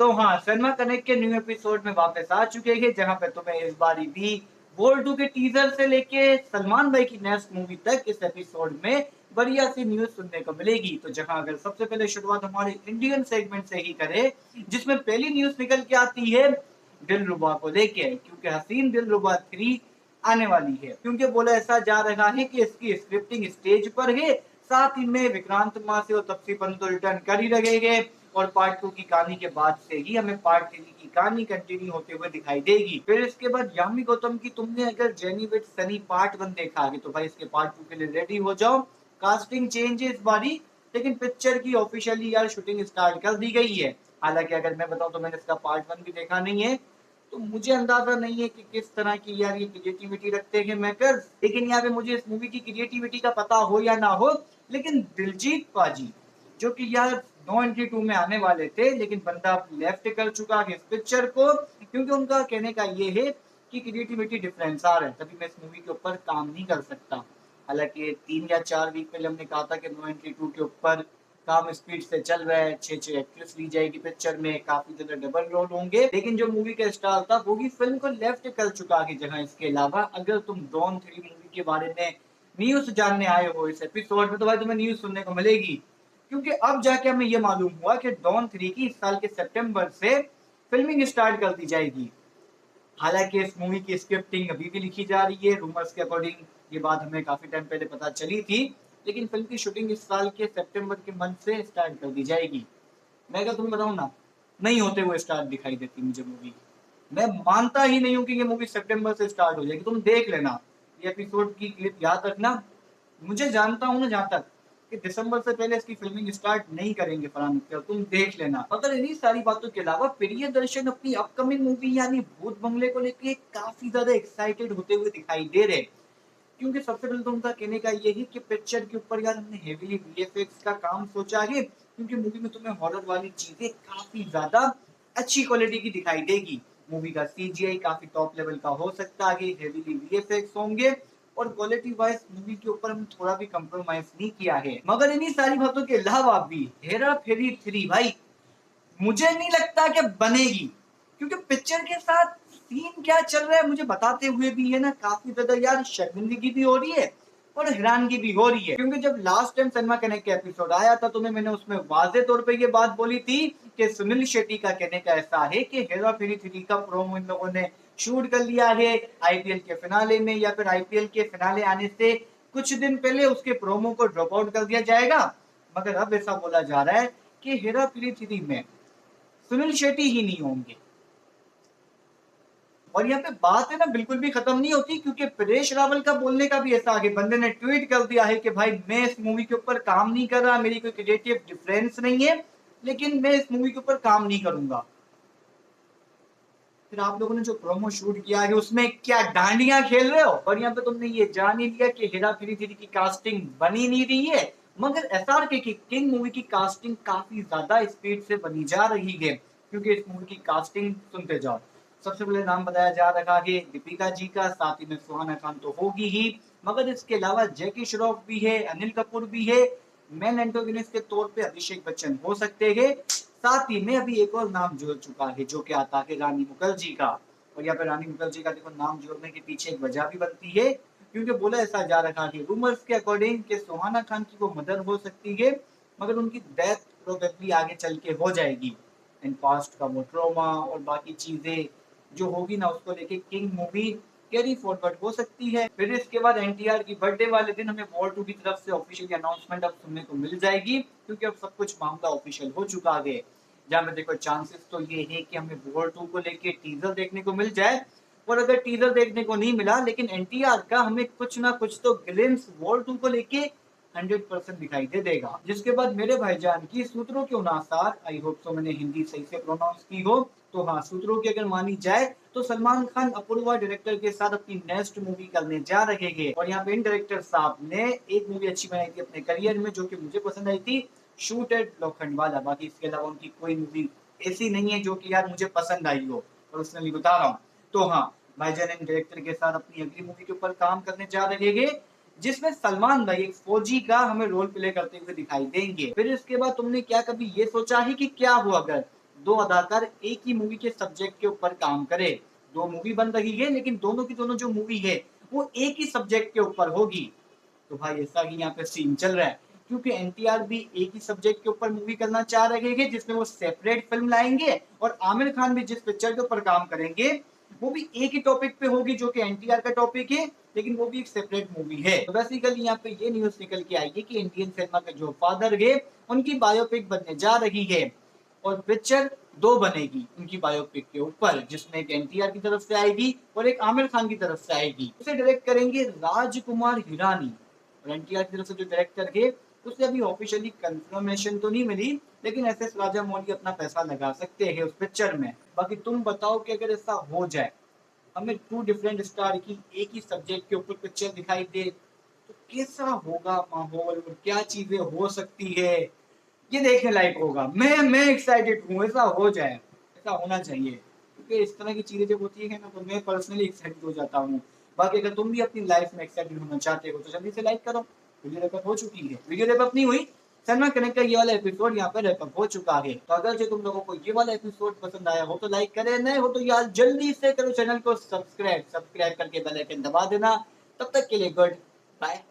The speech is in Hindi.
तो हाँ, सलमा कनेक्ट के न्यू एपिसोड में वापस आ चुके हैं, जहाँ पे तुम्हें इस बारी भी वॉर 2 के टीजर से लेके सलमान भाई की नेक्स्ट मूवी तक इस एपिसोड में बढ़िया सी न्यूज सुनने को मिलेगी। तो जहाँ अगर सबसे पहले शुरुआत हमारे इंडियन सेगमेंट से ही करें, जिसमें पहली न्यूज निकल के आती है दिलरुबा को लेके, क्योंकि हसीन दिलरुबा 3 आने वाली है। क्योंकि बोला ऐसा जा रहा है कि इसकी स्क्रिप्टिंग स्टेज पर है, साथ ही में विक्रांत मासी और तप्सी पंतो रिटर्न कर ही लगेंगे और पार्ट 2 की कहानी के बाद से ही हमें पार्ट 3 की कहानी कंटिन्यू होते हुए दिखाई देगी। फिर इसके बाद यामी गौतम की तुमने अगर जेनी विद सनी पार्ट 1 देखा है तो भाई इसके पार्ट 2 के लिए रेडी हो जाओ। कास्टिंग चेंज है इस बारी, लेकिन पिक्चर की ऑफिशियली यार शूटिंग स्टार्ट कर दी गई है। हालांकि अगर मैं बताऊं तो मैंने इसका पार्ट 1 भी देखा नहीं है, तो मुझे अंदाजा नहीं है कि किस तरह की यार ये क्रिएटिविटी रखते हैं मेकर्स। लेकिन यहाँ पे मुझे इस मूवी की क्रिएटिविटी का पता हो या ना हो, लेकिन दिलजीत पाजी जो कि यार नो एंट्री 2 में आने वाले थे, लेकिन बंदा लेफ्ट कर चुका है इस पिक्चर को, क्योंकि उनका कहने का ये है कि क्रिएटिविटी डिफरेंस आ रहा है, तभी मैं इस मूवी के ऊपर काम नहीं कर सकता। हालांकि 3 या 4 वीक पहले हमने कहा था कि नो एंट्री 2 के ऊपर काम स्पीड से चल रहा है, 6 एक्ट्रेस ली जाएगी पिक्चर में, काफी ज्यादा डबल रोल होंगे, लेकिन जो मूवी का स्टार था वो भी फिल्म को लेफ्ट कर चुका है। जहां इसके अलावा अगर तुम डॉन 3 मूवी के बारे में न्यूज जानने आए हो इस एपिसोड में, तो भाई तुम्हें न्यूज सुनने को मिलेगी, क्योंकि अब जाके हमें ये मालूम हुआ कि डॉन 3 की इस साल के सितंबर से फिल्मिंग स्टार्ट कर दी जाएगी। हालांकि इस मूवी की स्क्रिप्टिंग अभी भी लिखी जा रही है, रूमर्स के अकॉर्डिंग ये बात हमें काफी टाइम पहले पता चली थी, लेकिन फिल्म की शूटिंग इस साल के सितंबर के मंथ से स्टार्ट कर दी जाएगी। मैं अगर तुम्हें बताऊं ना, नहीं होते हुए स्टार्ट दिखाई देती मुझे मूवी। मैं मानता ही नहीं हूँ कि ये मूवी सितंबर से स्टार्ट हो जाएगी। तुम देख लेना, ये एपिसोड की क्लिप याद रखना। मुझे जानता हूँ ना जहाँ तक कि दिसंबर से पहले इसकी फिल्मिंग स्टार्ट नहीं करेंगे फरहान अख्तर, तुम देख लेना। अगर इन्हीं सारी बातों के अलावा प्रियदर्शन अपनी अपकमिंग मूवी यानी भूत बंगले को लेकर काफी ज्यादा एक्साइटेड होते हुए दिखाई दे रहे, क्योंकि सबसे पहले तो उनका कहने का ये है कि पिक्चर के ऊपर यार हमने हेवीली वीएफएक्स का काम सोचा है, क्योंकि मूवी में तुम्हें हॉरर वाली चीजें काफी ज्यादा अच्छी क्वालिटी की दिखाई देगी। मूवी का सीजीआई काफी टॉप लेवल का हो सकता है, हेवीली वीएफएक्स होंगे और क्वालिटी वाइज मूवी के ऊपर हम थोड़ा भी कंप्रोमाइज नहीं किया है। मगर इन्हीं सारी बातों के अलावा भी हेरा फेरी 3 भाई मुझे नहीं लगता कि बनेगी, क्योंकि पिक्चर के साथ सीन क्या चल रहा है मुझे बताते हुए भी है ना काफी ज्यादा यार शर्मिंदगी भी हो रही है और हैरानगी भी हो रही है। क्योंकि जब लास्ट टाइम सलमा कनेक्ट का एपिसोड आया था तो मैंने उसमें वाजे तौर पे ये बात बोली थी कि सुनील शेट्टी का कहने का ऐसा है कि हेरा फेरी 3 का प्रोमो इन लोगों ने शूट कर लिया है आईपीएल के फिनाले में, या फिर आईपीएल के फिनाले आने से कुछ दिन पहले उसके प्रोमो को ड्रॉप आउट कर दिया जाएगा। मगर अब ऐसा बोला जा रहा है कि हेरा फेरी 3 में सुनील शेट्टी ही नहीं होंगे। और यहाँ पे बात है ना बिल्कुल भी खत्म नहीं होती, क्योंकि परेश रावल का बोलने का भी ऐसा आगे बंदे ने ट्वीट कर दिया है कि भाई मैं इस मूवी के ऊपर काम नहीं कर रहा, मेरी कोई क्रिएटिव डिफरेंस नहीं है, लेकिन मैं इस मूवी के ऊपर काम नहीं करूंगा। फिर आप लोगों ने जो प्रोमो शूट किया है उसमें क्या डांडियां खेल रहे हो, और यहाँ पे तुमने ये जान ही लिया कि हेरा फेरी 3 की कास्टिंग बनी नहीं रही है। मगर एसआरके की किंग मूवी की कास्टिंग काफी ज्यादा स्पीड से बनी जा रही है, क्योंकि इस मूवी की कास्टिंग सुनते जाओ। सबसे पहले नाम बताया जा रहा है दीपिका जी का, साथ ही में सुहाना खान तो होगी ही, मगर इसके अलावा जैकी श्रॉफ भी है, अनिल कपूर भी है, मेन एंटोगनिस्ट के तौर पे अभिषेक बच्चन हो सकते हैं। साथ ही में अभी एक और नाम जुड़ चुका है जो कि आता है रानी मुखर्जी का। और यहाँ पे रानी मुखर्जी का देखो नाम जोड़ने के पीछे एक वजह भी बनती है, क्योंकि बोला ऐसा जा रहा है रूमर्स के अकॉर्डिंग कि सुहाना खान की वो मदर हो सकती है, मगर उनकी डेथ प्रोबेबली आगे चल के हो जाएगी। इन पास्ट का वो ट्रॉमा और बाकी चीजें जो होगी ना उसको लेके किंग मूवी कैरी फॉरवर्ड हो सकती है। फिर इसके बाद एनटीआर की बर्थडे वाले दिन हमें वॉर 2 की तरफ से ऑफिशियली अनाउंसमेंट अब सुनने को मिल जाएगी, क्योंकि अब सब कुछ मामला ऑफिशियल हो चुका है। जहाँ में देखो चांसेस तो ये है कि हमें वॉर 2 को लेके टीजर देखने को मिल जाए, और अगर टीजर देखने को नहीं मिला लेकिन एनटीआर का हमें कुछ ना कुछ तो ग्लिम्स वॉर 2 को लेके 100% दिखाई दे देगा। जिसके बाद मेरे भाईजान की सूत्रों के अनुसार, आई होप सो मैंने हिंदी सही से प्रोनाउंस की हो, तो हाँ सूत्रों की अगर मानी जाए तो सलमान खान अपूर्वा डायरेक्टर के साथ अपनी नेक्स्ट मूवी करने जा रहे हैं। और यहाँ पे इन डायरेक्टर साहब ने एक मूवी अच्छी बनाई थी अपने करियर में जो कि मुझे पसंद आई थी, शूट एट लोखंडवाला। बाकी इसके अलावा उनकी कोई मूवी ऐसी नहीं है जो कि यार मुझे पसंद आई हो, और उसने बता रहा हूँ। तो हाँ, भाईजान इन डायरेक्टर के साथ अपनी अगली मूवी के ऊपर काम करने जा रहे हैं, जिसमें सलमान भाई एक फौजी का हमें रोल प्ले करते हुए दिखाई देंगे। फिर इसके बाद तुमने क्या कभी ये सोचा है कि क्या हुआ अगर दो अदाकार एक ही मूवी के सब्जेक्ट के ऊपर काम करे। दो मूवी बन रही है लेकिन दोनों की दोनों जो मूवी है वो एक ही सब्जेक्ट के ऊपर होगी। तो भाई ऐसा ही यहाँ पे सीन चल रहा है, क्योंकि एनटीआर भी एक ही सब्जेक्ट के ऊपर मूवी करना चाह रहे हैं जिसमें वो सेपरेट फिल्म लाएंगे, और आमिर खान भी जिस पिक्चर के ऊपर काम करेंगे वो भी एक ही टॉपिक पे होगी जो कि एनटीआर का टॉपिक है, लेकिन वो भी एक सेपरेट मूवी है। तो बेसिकली यहाँ पे ये न्यूज निकल के आई है कि इंडियन सिनेमा के जो फादर है उनकी बायोपिक बनने जा रही है, और पिक्चर दो बनेगी उनकी बायोपिक के ऊपर, जिसमें एक एनटीआर की तरफ से आएगी और एक आमिर खान की तरफ से आएगी। उसे डायरेक्ट करेंगे राजकुमार हिरानी, और एनटीआर की तरफ से जो डायरेक्टर है उसे अभी ऑफिशियली कंफर्मेशन तो नहीं मिली, लेकिन एस राजा मौली अपना पैसा लगा सकते हैं उस पिक्चर में। बाकी तुम बताओ कि अगर ऐसा हो जाए, हमें टू डिफरेंट स्टार की एक ही सब्जेक्ट के ऊपर पिक्चर दिखाई दे, तो कैसा होगा माहौल और क्या चीजें हो सकती है, ये देखने लायक होगा। मैं एक्साइटेड हूँ, ऐसा हो जाए, ऐसा होना चाहिए, क्योंकि इस तरह की चीजें जब होती है ना तो मैं पर्सनली एक्साइटेड हो जाता हूँ। बाकी अगर तुम भी अपनी लाइफ में एक्साइटेड होना चाहते हो तो जल्दी से लाइक करो। वीडियो रैपअप हो चुकी है, वीडियो रैपअप नहीं हुई, सलमान कनेक्ट का ये वाला एपिसोड यहाँ पे रैपअप हो चुका है। तो अगर जो तुम लोगों को ये वाला एपिसोड पसंद आया हो तो लाइक करे, नए हो तो यार जल्दी से करो चैनल को सब्सक्राइब करके बेल आइकन दबा देना। तब तक के लिए गुड बाय।